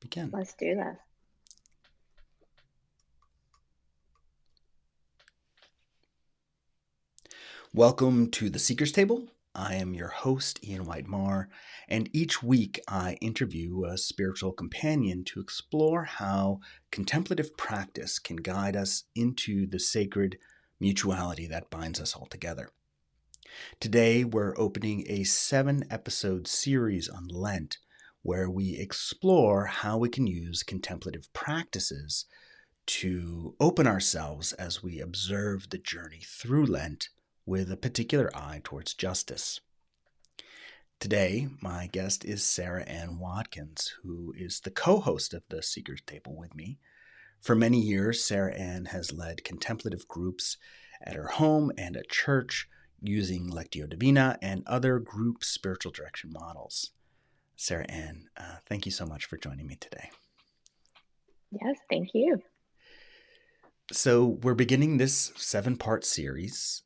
Begin. Let's do this. Welcome to the Seeker's Table. I am your host, Ian Whitemar, and each week I interview a spiritual companion to explore how contemplative practice can guide us into the sacred mutuality that binds us all together. Today we're opening a 7-episode series on Lent where we explore how we can use contemplative practices to open ourselves as we observe the journey through Lent with a particular eye towards justice. Today, my guest is Sarah Ann Watkins, who is the co-host of the Seeker's Table with me. For many years, Sarah Ann has led contemplative groups at her home and at church using Lectio Divina and other group spiritual direction models. Sarah Ann, thank you so much for joining me today. Yes, thank you. So we're beginning this 7-part series.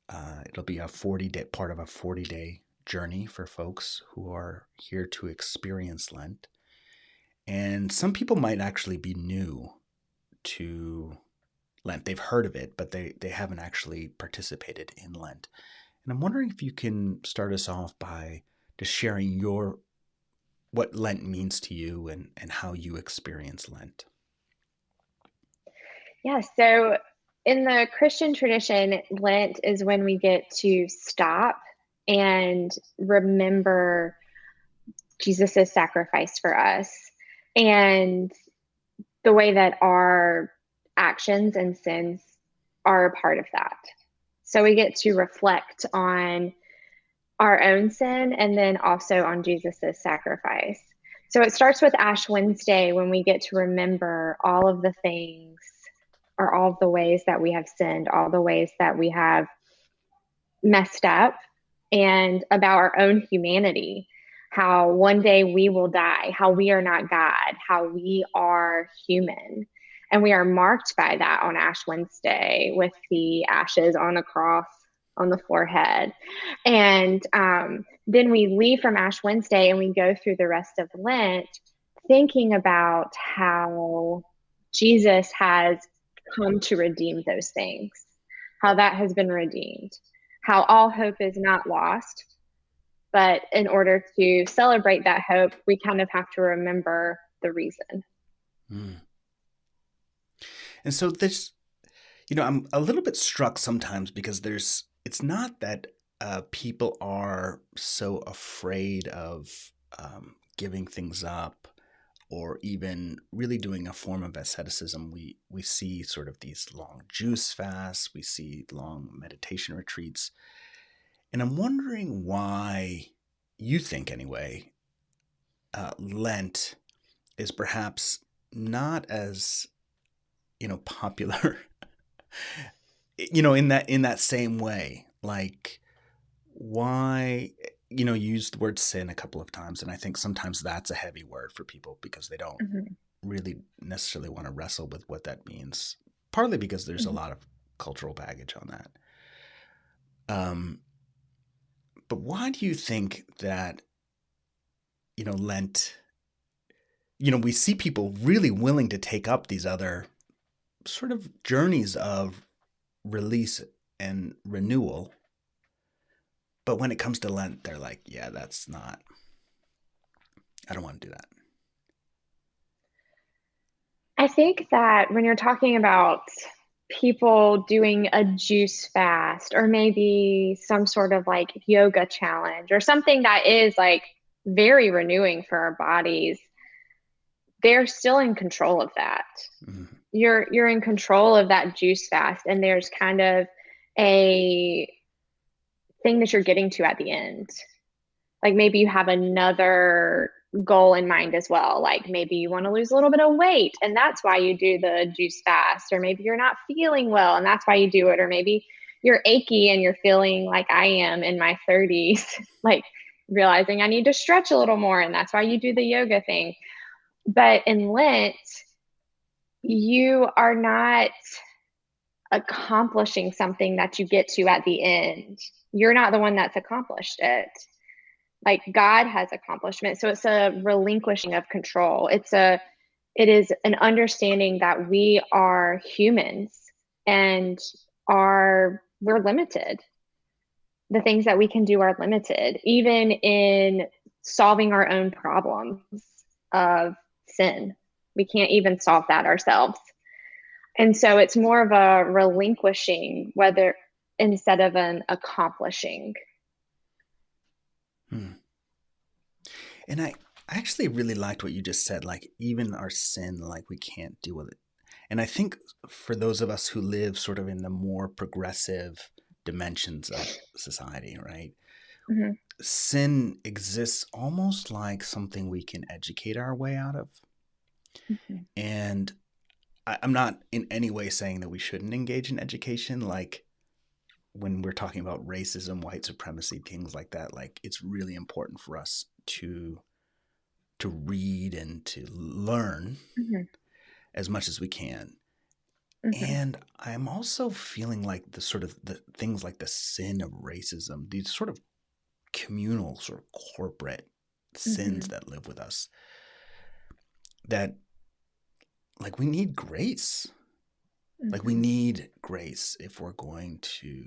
It'll be a 40-day part of a 40-day journey for folks who are here to experience Lent. And some people might actually be new to Lent. They've heard of it, but they haven't actually participated in Lent. And I'm wondering if you can start us off by just sharing what Lent means to you and how you experience Lent. Yeah, so in the Christian tradition, Lent is when we get to stop and remember Jesus's sacrifice for us and the way that our actions and sins are a part of that. So we get to reflect on our own sin and then also on Jesus's sacrifice. So it starts with Ash Wednesday when we get to remember all of the things or all of the ways that we have sinned, all the ways that we have messed up, and about our own humanity, how one day we will die, how we are not God, how we are human. And we are marked by that on Ash Wednesday with the ashes on a cross on the forehead. And then we leave from Ash Wednesday and we go through the rest of Lent thinking about how Jesus has come to redeem those things, how that has been redeemed, how all hope is not lost. But in order to celebrate that hope, we kind of have to remember the reason. Mm. And so this, I'm a little bit struck sometimes because it's not that people are so afraid of giving things up or even really doing a form of asceticism. We see sort of these long juice fasts, we see long meditation retreats. And I'm wondering why you think, anyway, Lent is perhaps not as, popular in that same way. Like, why, you used the word sin a couple of times, and I think sometimes that's a heavy word for people because they don't Mm-hmm. really necessarily want to wrestle with what that means, partly because there's a Mm-hmm. lot of cultural baggage on that. But why do you think that, Lent, we see people really willing to take up these other sort of journeys of release and renewal. But when it comes to Lent, they're like, yeah, I don't want to do that. I think that when you're talking about people doing a juice fast or maybe some sort of like yoga challenge or something that is like very renewing for our bodies, they're still in control of that. Mm-hmm. You're in control of that juice fast, and there's kind of a thing that you're getting to at the end. Like maybe you have another goal in mind as well. Like maybe you want to lose a little bit of weight and that's why you do the juice fast, or maybe you're not feeling well and that's why you do it, or maybe you're achy and you're feeling like I am in my 30s, like realizing I need to stretch a little more and that's why you do the yoga thing. But in Lent, you are not accomplishing something that you get to at the end. You're not the one that's accomplished it. Like God has accomplishment. So it's a relinquishing of control. It is an understanding that we are humans and we're limited. The things that we can do are limited, even in solving our own problems of sin. We can't even solve that ourselves. And so it's more of a relinquishing, whether instead of an accomplishing. Hmm. And I actually really liked what you just said. Like, even our sin, like, we can't deal with it. And I think for those of us who live sort of in the more progressive dimensions of society, right? Mm-hmm. Sin exists almost like something we can educate our way out of. Mm-hmm. And I'm not in any way saying that we shouldn't engage in education. Like, when we're talking about racism, white supremacy, things like that, like, it's really important for us to read and to learn Mm-hmm. as much as we can. Mm-hmm. And I'm also feeling like the sort of the things like the sin of racism, these sort of communal, sort of corporate sins Mm-hmm. that live with us, that, like, we need grace. Like, we Mm-hmm. need grace if we're going to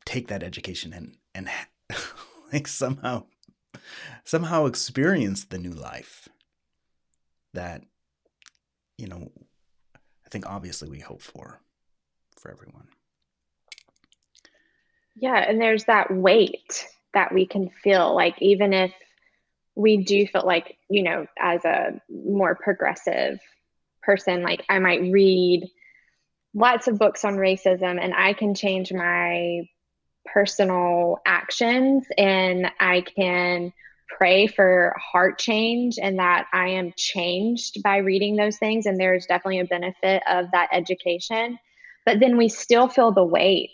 take that education and like somehow experience the new life that, you know, I think obviously we hope for everyone. Yeah, and there's that weight that we can feel, like even if we do feel like, as a more progressive person, like I might read lots of books on racism and I can change my personal actions and I can pray for heart change and that I am changed by reading those things. And there's definitely a benefit of that education. But then we still feel the weight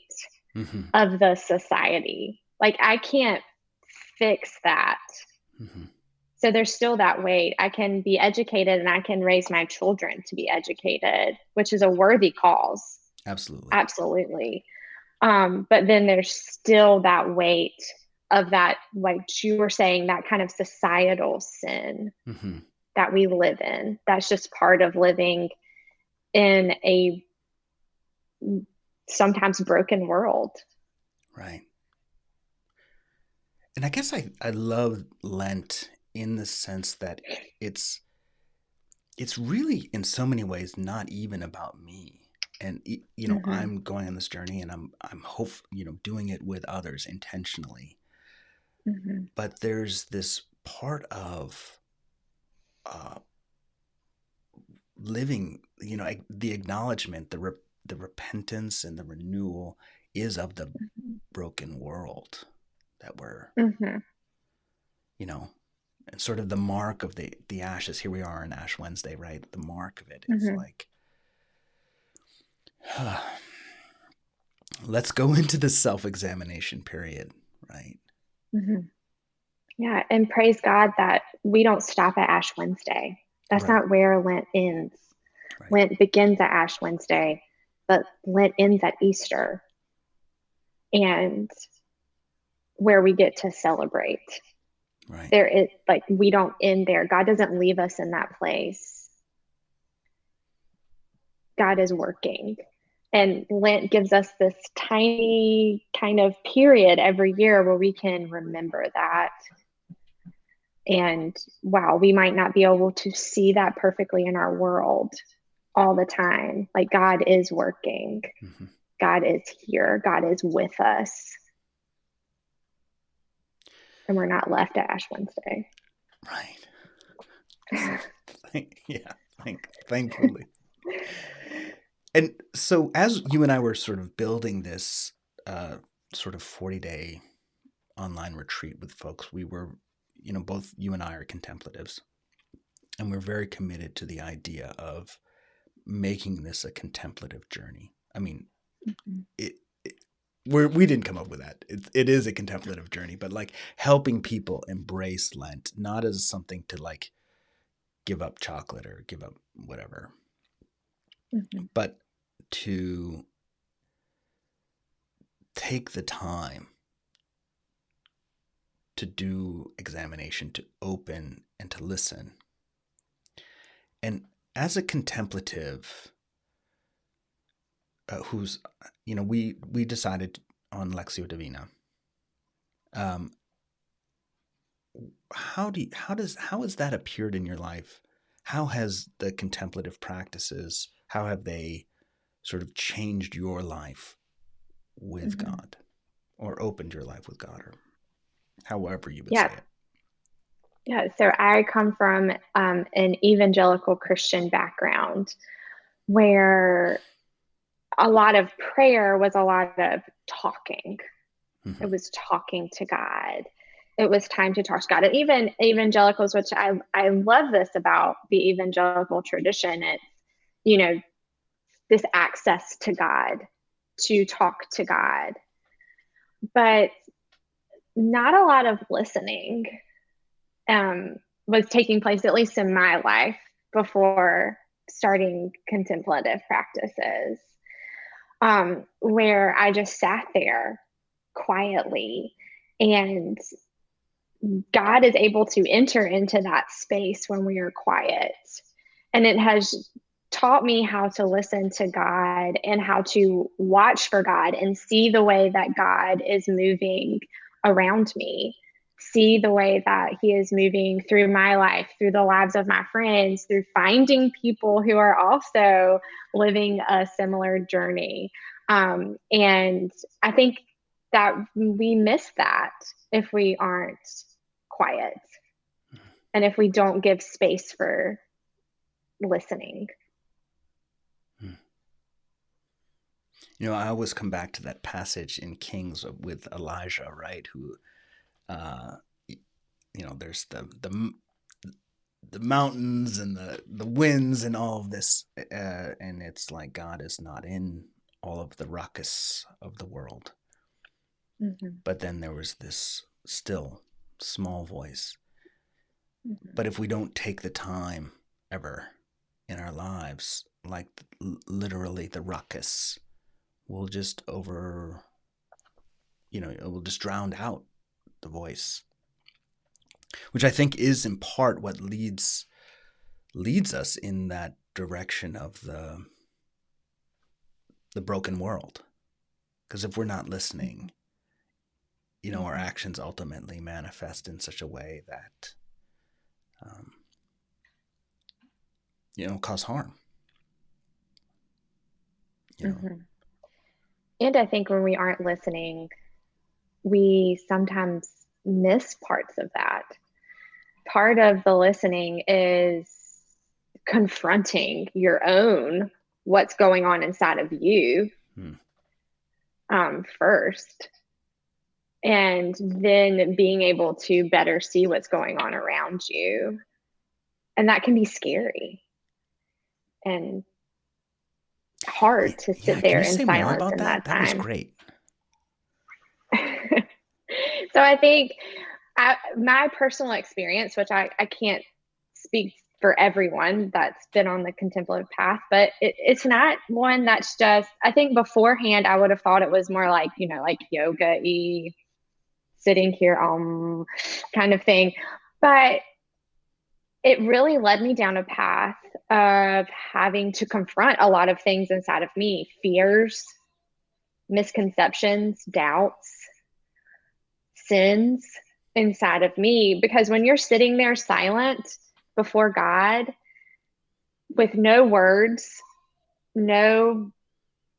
Mm-hmm. of the society. Like I can't fix that. Mm-hmm. So there's still that weight. I can be educated and I can raise my children to be educated, which is a worthy cause. Absolutely. Absolutely. But then there's still that weight of that, like you were saying, that kind of societal sin Mm-hmm. that we live in. That's just part of living in a sometimes broken world. Right. And I guess I love Lent in the sense that it's it's really in so many ways not even about me. And Mm-hmm. I'm going on this journey, and I'm hope doing it with others intentionally. Mm-hmm. But there's this part of uh, living, the acknowledgement, the repentance, and the renewal is of the broken world that we're, Mm-hmm. you know, and sort of the mark of the ashes. Here we are on Ash Wednesday, right? The mark of it is Mm-hmm. like, let's go into the self-examination period, right? Mm-hmm. Yeah, and praise God that we don't stop at Ash Wednesday. That's Right, not where Lent ends. right, Lent begins at Ash Wednesday, but Lent ends at Easter, and where we get to celebrate. right. There is like we don't end there. God doesn't leave us in that place. God is working. And Lent gives us this tiny kind of period every year where we can remember that. And wow, we might not be able to see that perfectly in our world all the time. Like God is working, Mm-hmm. God is here, God is with us, and we're not left at Ash Wednesday. Right. So, yeah, thankfully. And so, as you and I were sort of building this sort of 40-day online retreat with folks, we were, both you and I are contemplatives, and we're very committed to the idea of making this a contemplative journey. I mean, Mm-hmm. it, it we didn't come up with that. It is a contemplative journey, but like helping people embrace Lent, not as something to like give up chocolate or give up whatever, Mm-hmm. but to take the time to do examination, to open and to listen, And as a contemplative, who's, we decided on Lectio Divina. Um, how has that appeared in your life? How has the contemplative practices, how have they sort of changed your life with Mm-hmm. God, or opened your life with God, or however you would say Yeah. it? Yeah. So I come from an evangelical Christian background where a lot of prayer was a lot of talking. Mm-hmm. It was talking to God. It was time to talk to God. And even evangelicals, which I love this about the evangelical tradition, it's, you know, this access to God, to talk to God, but not a lot of listening um, was taking place, at least in my life, before starting contemplative practices, where I just sat there quietly, and God is able to enter into that space when we are quiet. And it has taught me how to listen to God and how to watch for God and see the way that God is moving around me, see the way that He is moving through my life, through the lives of my friends, through finding people who are also living a similar journey. And I think that we miss that if we aren't quiet and if we don't give space for listening. I always come back to that passage in Kings with Elijah, right? Who, uh, there's the mountains and the winds and all of this, and it's like God is not in all of the ruckus of the world. Mm-hmm. But then there was this still small voice. Mm-hmm. But if we don't take the time ever in our lives, like literally the ruckus will just it will just drown out the voice, which I think is in part what leads us in that direction of the broken world. Because if we're not listening, our Mm-hmm. actions ultimately manifest in such a way that um, cause harm. You know. Mm-hmm. And I think when we aren't listening, we sometimes miss parts of that. Part of the listening is confronting your own what's going on inside of you Hmm. first, and then being able to better see what's going on around you. And that can be scary and Yeah, hard to yeah. sit Can there you in say more silence about in that? that That was time. great. So I think my personal experience, which I can't speak for everyone that's been on the contemplative path, but it's not one that's just, I think beforehand, I would have thought it was more like, like yoga-y, sitting here, kind of thing. But it really led me down a path of having to confront a lot of things inside of me, fears, misconceptions, doubts, sins inside of me. Because when you're sitting there silent before God with no words, no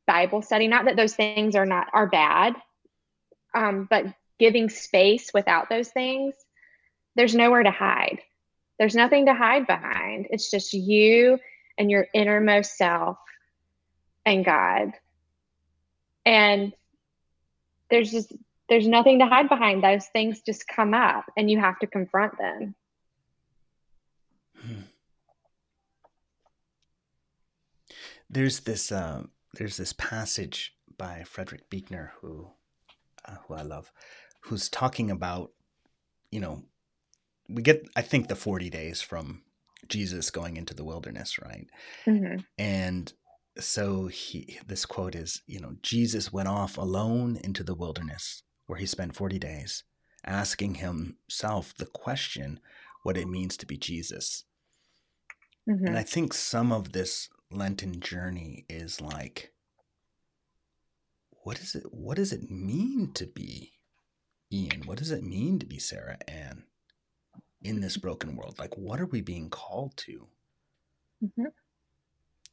Bible study, not that those things are bad, but giving space without those things, there's nowhere to hide. There's nothing to hide behind. It's just you and your innermost self and God. And there's just there's nothing to hide behind. Those things just come up and you have to confront them. Hmm. There's this passage by Frederick Buechner who I love, who's talking about you know we get, I think, the 40 days from Jesus going into the wilderness, right? Mm-hmm. And so this quote is, Jesus went off alone into the wilderness where he spent 40 days asking himself the question what it means to be Jesus. And I Mm-hmm. think some of this Lenten journey is like, what does it mean to be Ian? What does it mean to be Sarah Ann in this broken world? Like, what are we being called to? Mm-hmm.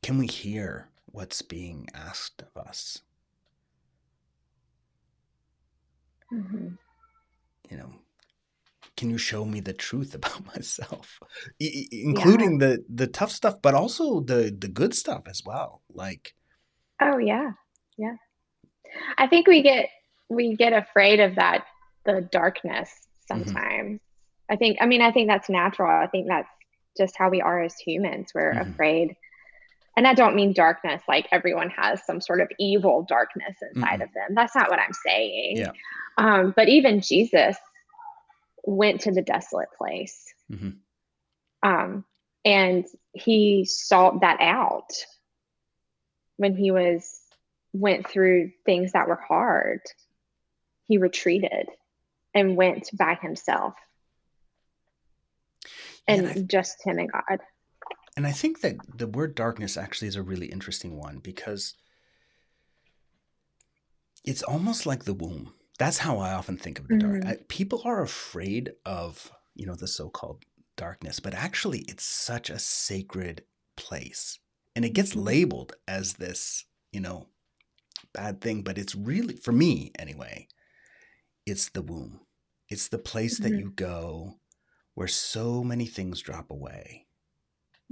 Can we hear what's being asked of us? Mm-hmm. You know, can you show me the truth about myself, Yeah. including the tough stuff, but also the good stuff as well? Like, Oh, yeah. Yeah. I think we get afraid of that, the darkness mm-hmm, sometimes. I think that's natural. I think that's just how we are as humans. We're mm-hmm, afraid. And I don't mean darkness like everyone has some sort of evil darkness inside mm-mm, of them. That's not what I'm saying. yeah, But even Jesus went to the desolate place. mm-hmm, Um, and he sought that out when he went through things that were hard. He retreated and went by himself yeah, and just him and God. and I think that the word darkness actually is a really interesting one because it's almost like the womb. That's how I often think of the dark. Mm-hmm. People are afraid of, the so-called darkness, but actually it's such a sacred place. And it gets Mm-hmm. labeled as this, bad thing, but it's really, for me anyway, it's the womb. It's the place that Mm-hmm. you go where so many things drop away.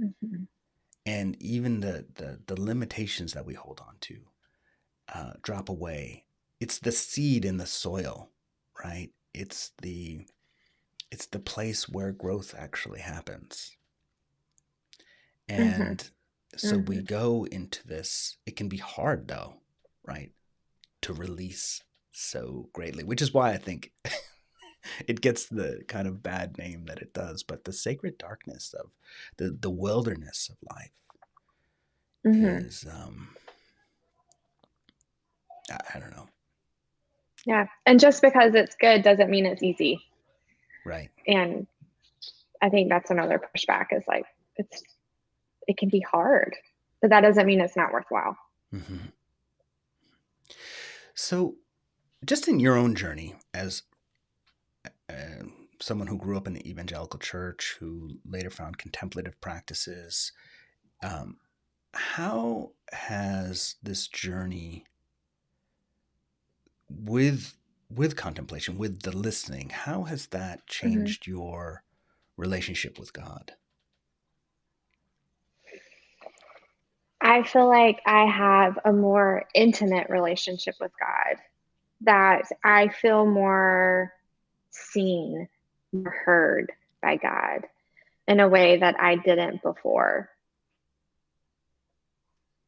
Mm-hmm. And even the limitations that we hold on to drop away. It's the seed in the soil, right? It's the place where growth actually happens. Mm-hmm. And so we Mm-hmm. go into this. It can be hard though, right? To release so greatly, which is why I think it gets the kind of bad name that it does. But the sacred darkness of the wilderness of life Mm-hmm. is, I don't know, Yeah. And just because it's good doesn't mean it's easy. right? And I think that's another pushback is like it can be hard, but that doesn't mean it's not worthwhile. Mm-hmm. So, just in your own journey as uh, someone who grew up in the evangelical church, who later found contemplative practices, um, how has this journey with contemplation, with the listening, how has that Mm-hmm. changed your relationship with God? I feel like I have a more intimate relationship with God, that I feel more seen, more heard by God in a way that I didn't before.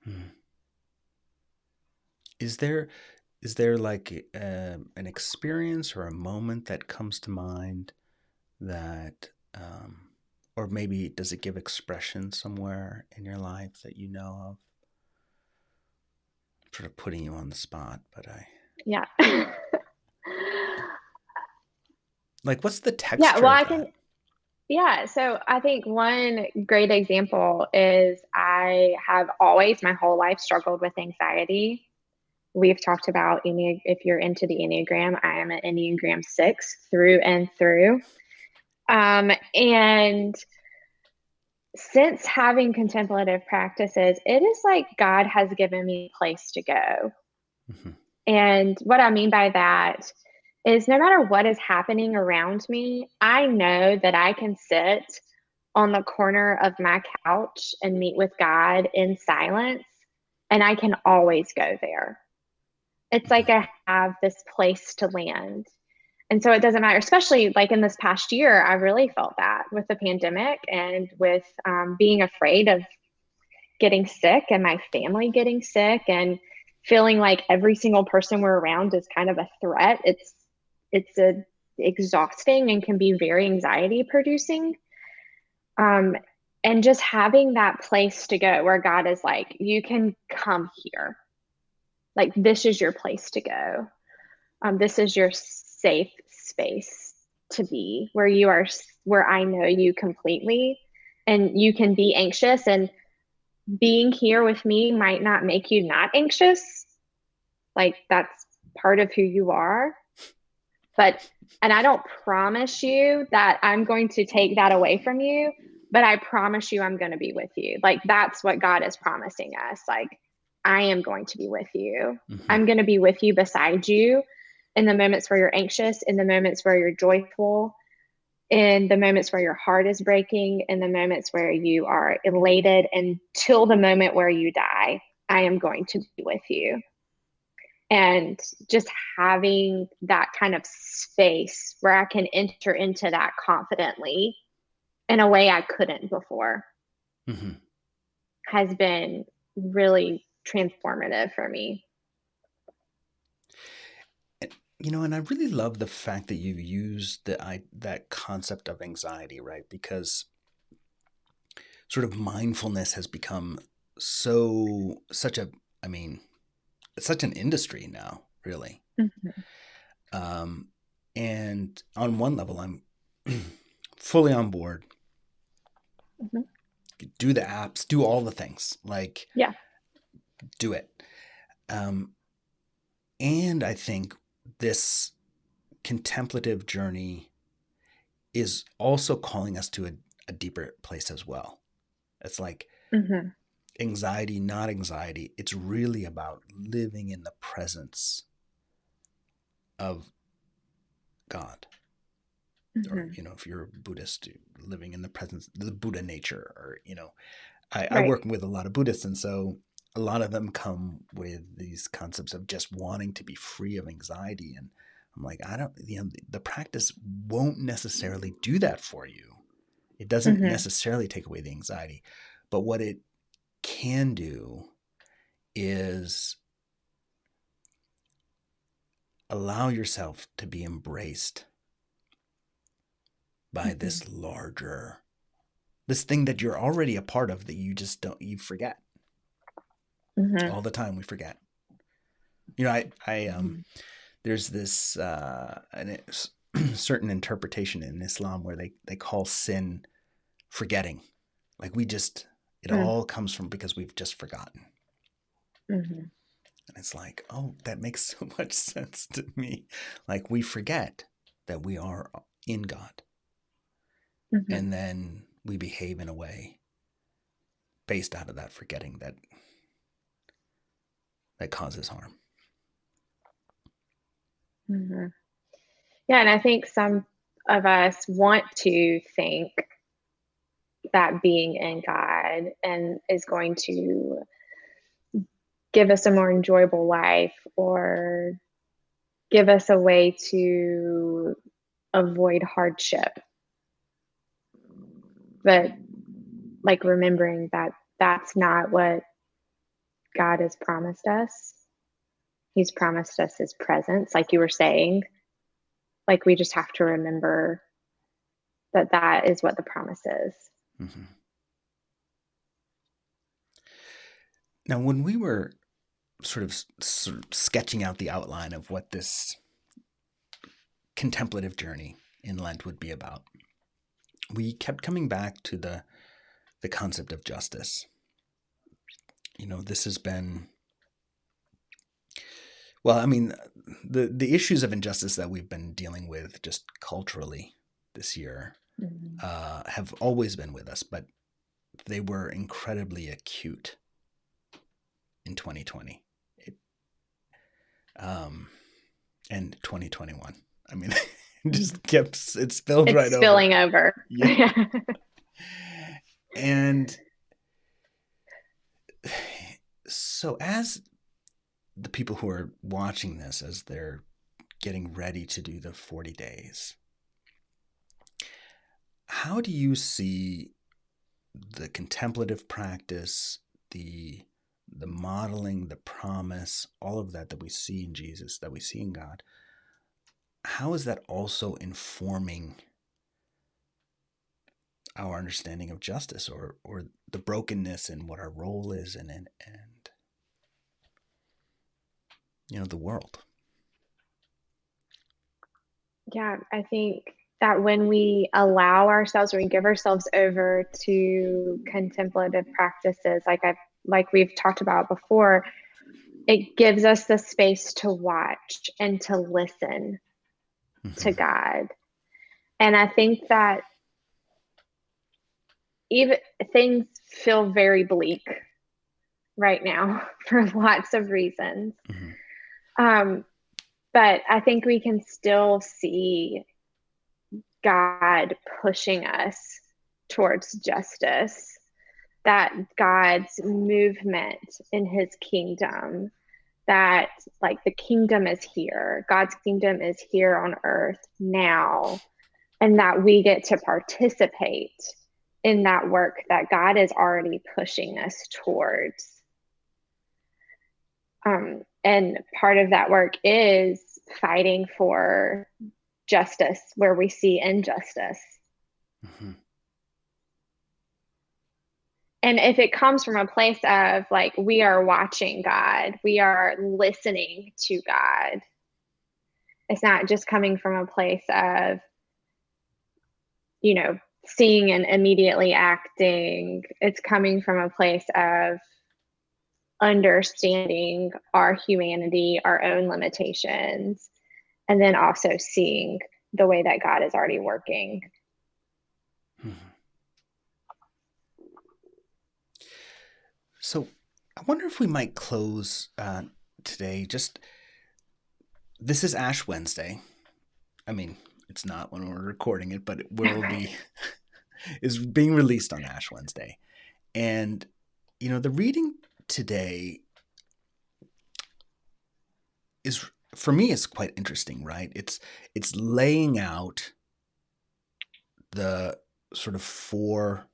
Hmm. Is there like an experience or a moment that comes to mind that, or maybe does it give expression somewhere in your life that you know of? I'm sort of putting you on the spot, but I Yeah. like, what's the Yeah, texture well, of I that? can, yeah. So I think one great example is I have always, my whole life, struggled with anxiety. We've talked about if you're into the Enneagram, I am an Enneagram 6 through and through. And since having contemplative practices, it is like God has given me a place to go. Mm-hmm. And what I mean by that is no matter what is happening around me, I know that I can sit on the corner of my couch and meet with God in silence, and I can always go there. It's like Mm-hmm. I have this place to land. And so it doesn't matter, especially like in this past year, I really felt that with the pandemic and with being afraid of getting sick and my family getting sick and feeling like every single person we're around is kind of a threat. It's a exhausting and can be very anxiety producing. Um, and just having that place to go where God is like, you can come here. Like this is your place to go. This is your safe space to be where you are, where I know you completely and you can be anxious, and being here with me might not make you not anxious. Like that's part of who you are. But, and I don't promise you that I'm going to take that away from you, but I promise you I'm going to be with you. Like that's what God is promising us. Like, I am going to be with you. Mm-hmm. I'm going to be with you beside you in the moments where you're anxious, in the moments where you're joyful, in the moments where your heart is breaking, in the moments where you are elated, until the moment where you die. I am going to be with you. And just having that kind of space where I can enter into that confidently in a way I couldn't before Mm-hmm. has been really transformative for me. And I really love the fact that you use that concept of anxiety, right? Because sort of mindfulness has become such a, I mean, it's such an industry now, really. Mm-hmm. Um, and on one level, I'm fully on board. Mm-hmm. Do the apps, do all the things, like Yeah. do it. Um, and I think this contemplative journey is also calling us to a deeper place as well. It's like Mm-hmm. anxiety, not anxiety. It's really about living in the presence of God. Or, Mm-hmm. if you're a Buddhist, living in the presence, the Buddha nature, or, I Right. work with a lot of Buddhists. And so a lot of them come with these concepts of just wanting to be free of anxiety. And I'm like, I don't, the practice won't necessarily do that for you. It doesn't Mm-hmm. necessarily take away the anxiety. But what it can do is allow yourself to be embraced by Mm-hmm. this thing that you're already a part of that you forget Mm-hmm. all the time. We forget. Mm-hmm. There's this certain interpretation in Islam where they call sin forgetting. Like it all comes from because we've just forgotten. Mm-hmm. And it's like, oh, that makes so much sense to me. Like we forget that we are in God, Mm-hmm. and then we behave in a way based out of that forgetting that causes harm. Mm-hmm. Yeah, and I think some of us want to think that being in God and is going to give us a more enjoyable life or give us a way to avoid hardship. But like remembering that that's not what God has promised us. He's promised us his presence, like you were saying. Like we just have to remember that that is what the promise is. Mm-hmm. Now, when we were sort of sketching out the outline of what this contemplative journey in Lent would be about, we kept coming back to the concept of justice. This has been, well, I mean, the issues of injustice that we've been dealing with just culturally this year Mm-hmm. have always been with us, but they were incredibly acute in 2020. Um, and 2021. I mean, it spilled It's right over. spilling over. Yeah. And so, as the people who are watching this, as they're getting ready to do the 40 days, how do you see the contemplative practice, the modeling, the promise, all of that we see in Jesus, that we see in God? How is that also informing our understanding of justice, or the brokenness and what our role is in it, and the world? Yeah, I think that when we allow ourselves, when we give ourselves over to contemplative practices, like we've talked about before, it gives us the space to watch and to listen to Mm-hmm. God. And I think that even things feel very bleak right now for lots of reasons. Mm-hmm. Um, but I think we can still see God pushing us towards justice, that God's movement in his kingdom, that like the kingdom is here, God's kingdom is here on earth now, and that we get to participate in that work that God is already pushing us towards. And part of that work is fighting for justice where we see injustice. Mm-hmm. And if it comes from a place of like, we are watching God, we are listening to God, it's not just coming from a place of, seeing and immediately acting. It's coming from a place of understanding our humanity, our own limitations, and then also seeing the way that God is already working. Mm-hmm. So I wonder if we might close today. Just this is Ash Wednesday. I mean, it's not when we're recording it, but it will be is being released on Ash Wednesday. And the reading today is for me is quite interesting, right? It's laying out the sort of four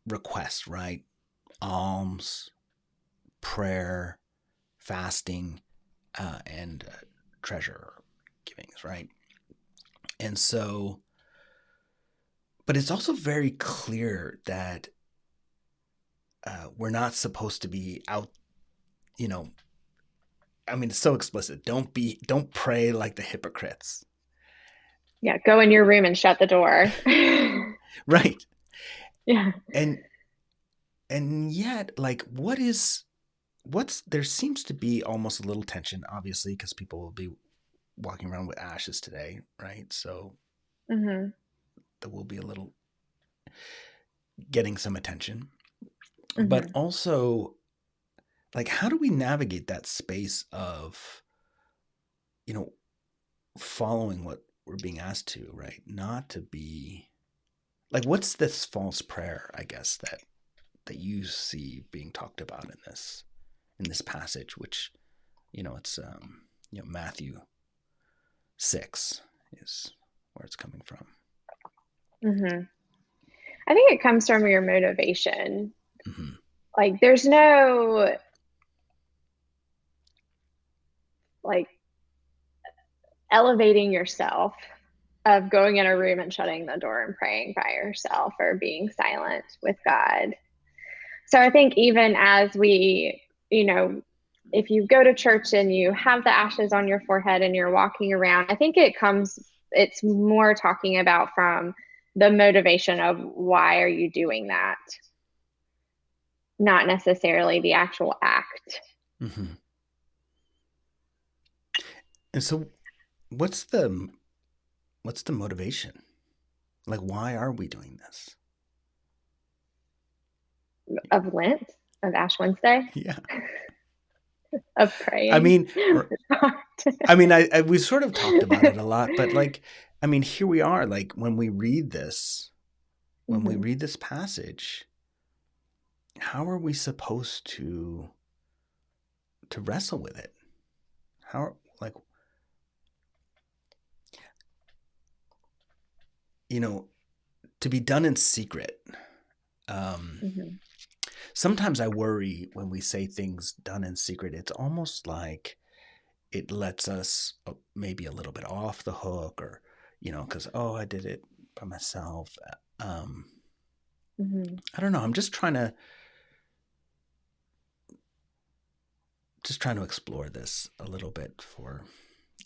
requests, right? Alms, prayer, fasting, and treasure givings, right? And so, but it's also very clear that we're not supposed to be out, you know, I mean, it's so explicit. Don't pray like the hypocrites. Yeah, go in your room and shut the door. Right. Yeah. And yet, like, what's there seems to be almost a little tension, obviously, because people will be walking around with ashes today, right? So Mm-hmm. there will be a little getting some attention. But Mm-hmm. also, like, how do we navigate that space of, you know, following what we're being asked to, right? Not to be like, what's this false prayer, I guess, that you see being talked about in this passage, which, it's Matthew 6 is where it's coming from. Mm-hmm. I think it comes from your motivation. Mm-hmm. Like, there's no like elevating yourself of going in a room and shutting the door and praying by yourself or being silent with God. So I think even as if you go to church and you have the ashes on your forehead and you're walking around, I think it's more talking about from the motivation of why are you doing that, not necessarily the actual act. Mm-hmm. And so, what's the what's the motivation? Like, why are we doing this? Of Lent, of Ash Wednesday, Yeah. of I praying. mean, we sort of talked about it a lot, but like, I mean, here we are. Like, when we Mm-hmm. read this passage, how are we supposed to wrestle with it? How like you know to be done in secret? Um, Mm-hmm. Sometimes I worry when we say things done in secret. It's almost like it lets us maybe a little bit off the hook, or because I did it by myself. Um, Mm-hmm. I don't know. I'm just trying to explore this a little bit for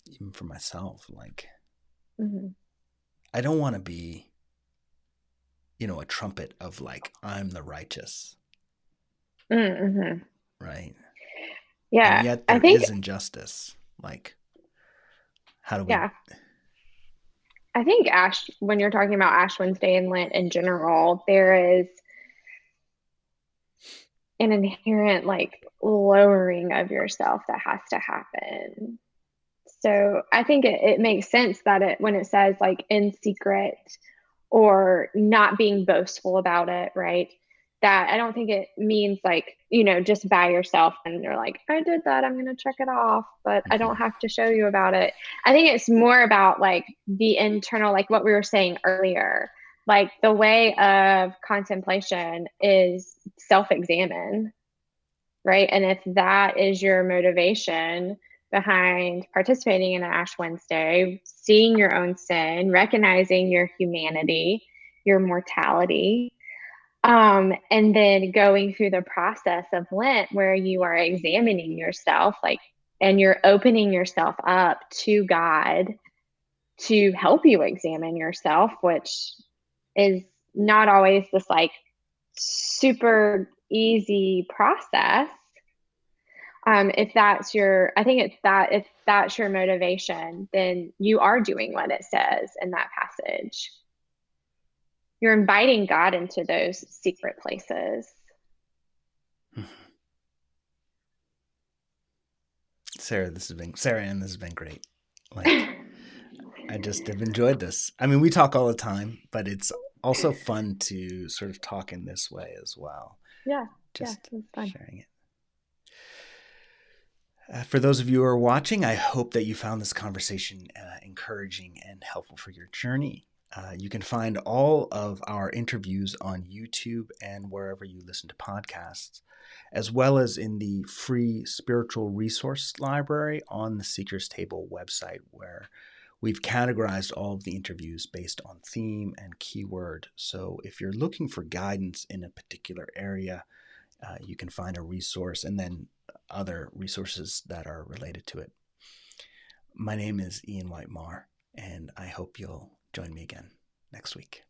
even for myself. Like, Mm-hmm. I don't want to be, a trumpet of like, I'm the righteous, Mm-hmm. right? And Yeah, yet I there think, is injustice. Like, how do we? yeah, I think Ash, when you're talking about Ash Wednesday and Lent in general, there is an inherent like lowering of yourself that has to happen. So I think it makes sense that when it says like in secret or not being boastful about it, right? That I don't think it means like, just by yourself and you're like, I did that, I'm going to check it off, but I don't Mhm. have to show you about it. I think it's more about like the internal, like what we were saying earlier. Like the way of contemplation is self examine, right? And if that is your motivation behind participating in Ash Wednesday, seeing your own sin, recognizing your humanity, your mortality, and then going through the process of Lent where you are examining yourself, like, and you're opening yourself up to God to help you examine yourself, which is not always this like super easy process. If that's your, I think it's that if that's your motivation, then you are doing what it says in that passage. You're inviting God into those secret places. Sarah Ann, this has been great. Like, I just have enjoyed this. I mean, we talk all the time, but it's also fun to sort of talk in this way as well. Yeah, yeah, Just it's fun. sharing it. For those of you who are watching, I hope that you found this conversation encouraging and helpful for your journey. You can find all of our interviews on YouTube and wherever you listen to podcasts, as well as in the free spiritual resource library on the Seeker's Table website, where we've categorized all of the interviews based on theme and keyword. So if you're looking for guidance in a particular area, you can find a resource and then other resources that are related to it. My name is Ian Whitemar, and I hope you'll join me again next week.